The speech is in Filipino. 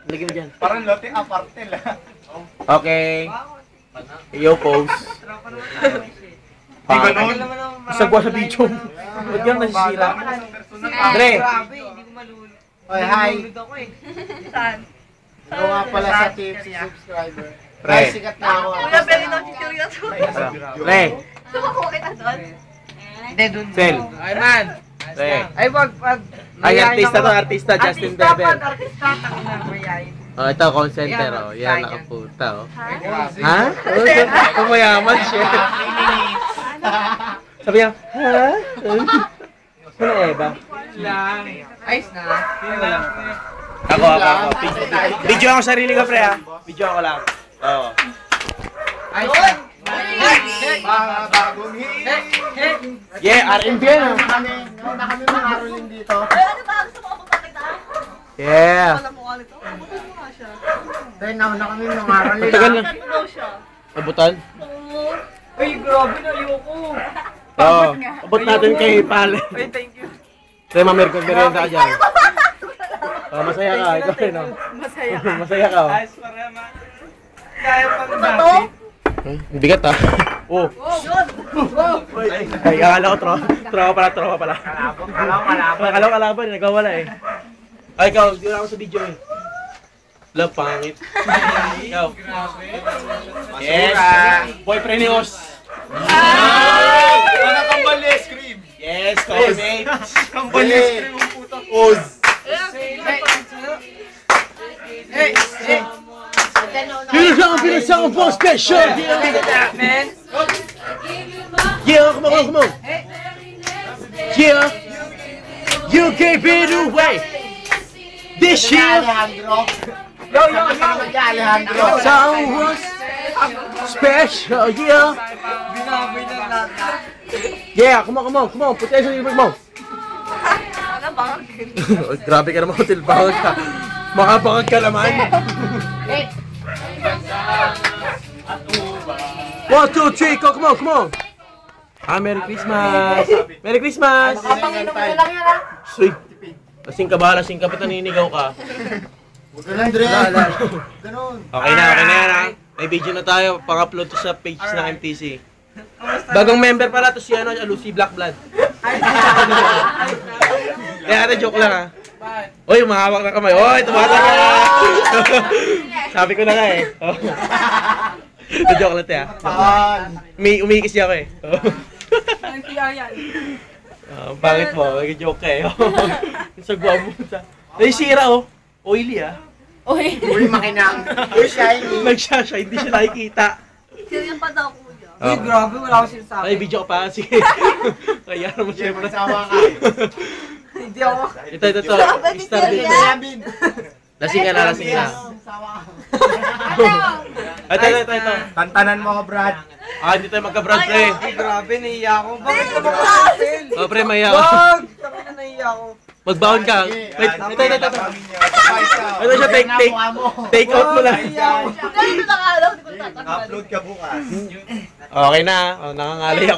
Lagyan mo dyan. Parang lote aparte lang. Okay. Iyo, pose. Di ba nun? Sagwa sa video. Ba't yan nasisira? Dre! Grabe, hindi ko malulog. Oy, hi. Malulog ako eh. Saan? Ikaw nga pala sa tips si subscriber. Pre. Ay, sikat na ako. Kuya, pero ito chichirya to. Pre! Sumako kita doon. Hindi, dun. Sel. Ay, man. Pre. Ay, wag. Ay, artista to, artista. Justin Bieber. Artista, tangin na, mayayin. Oh, ito, call center, oh. Yan, nakapunta, oh. Grabe. Ha? Oh, mayaman, shit. Sabi niya, ha? Ano, Eva? Lang. Ayos na. Ako. Video ako sarili ko, pre, ha? Video ako lang. Oo. Ayos na. Mga bagong hit. Yeah, R&B yan, ah. Nauna kami mga rolling dito. Ay, ano ba? Gusto mo abutan kita? Yeah. Wala mo ulit. Abutan mo nga siya. Dahil nauna kami mga rolling. Tagal na. Saan mo daw siya? Abutan? Oo. Uy, grabe na, ayoko. Oo. Abot natin kay Pale. Uy, thank you. Tayo, Mamer, kung merienda ka dyan. Oh, masaya ka. Ikaw rin, oh. Masaya. Masaya ka, oh. Ayos para ma. Kaya pang Ano ba to? Ang bigat, ah. Oh. Ay, akala ko tropa pala. Kalaban, nagkawala eh. Ay, ikaw, di wala ako sa video eh. Love, pangit. Ikaw. Yes. Boyfriend ni Os. Mga kambali, scream. Yes, co-mate. Kambali, scream ang puta. Oz. Hey, hey. Pinasang po special. Man. Yeah, come on. Yeah. You gave it away. This year. Alejandro. Yo. Alejandro. Someone special, yeah. Binabinan natin. Yeah, come on. Put that in your mouth. Ano ba? Grabe ka naman, hotel bangag ka. Makabangag ka naman. 1, 2, 3, go, come on. Ah, Merry Christmas. Merry Christmas. Kapanginom mo lang yan ah. Sweet. Lasing ka ba? Lasing ka. Ba't naninigaw ka? Huwag ka lang, Dre. Wala. Ganun. Okay na yan ha. May video na tayo. Pang-upload to sa page ng MTC. Bagong member pala to si Lucy Black Blood. Kaya joke lang ha. Uy, umahawak na kamay. Uy, tumatagal ka. Sabi ko na nga eh. Joke lang tayo. Umikis niya ako eh. Ang pangit mo, nag-joke ka eh. Sa guwamo sa... Naisira oh. Oily ah. Uy. Uy, makinang. Uy, shiny. Nagsasya, hindi siya nakikita. Seryoso pa daw kuya. Uy, grabe, wala akong sinasabi. Ay, video ka pa. Sige. Kaya naman siya mo na. Magsawa ka. Hindi ako. Ito. Sabi ni Star din. Sabin. Lasing ka na. Magsawa ka. Ito. Tantanan mo ka, Brad. Ah, hindi tayo magka-brad, pre. Ay, grabe, nahiya ako. Bakit ka ba ka-hotel? Oh, pre, maya ako. Wag! Tapos na nahiya ako. Magbaon ka. Wait, ito. Ano siya, take out mo lang. Nahiya ako. Ganito na nga daw, hindi ko tatanggol. Upload ka bukas. Okay na. Oh, nakangalay ako.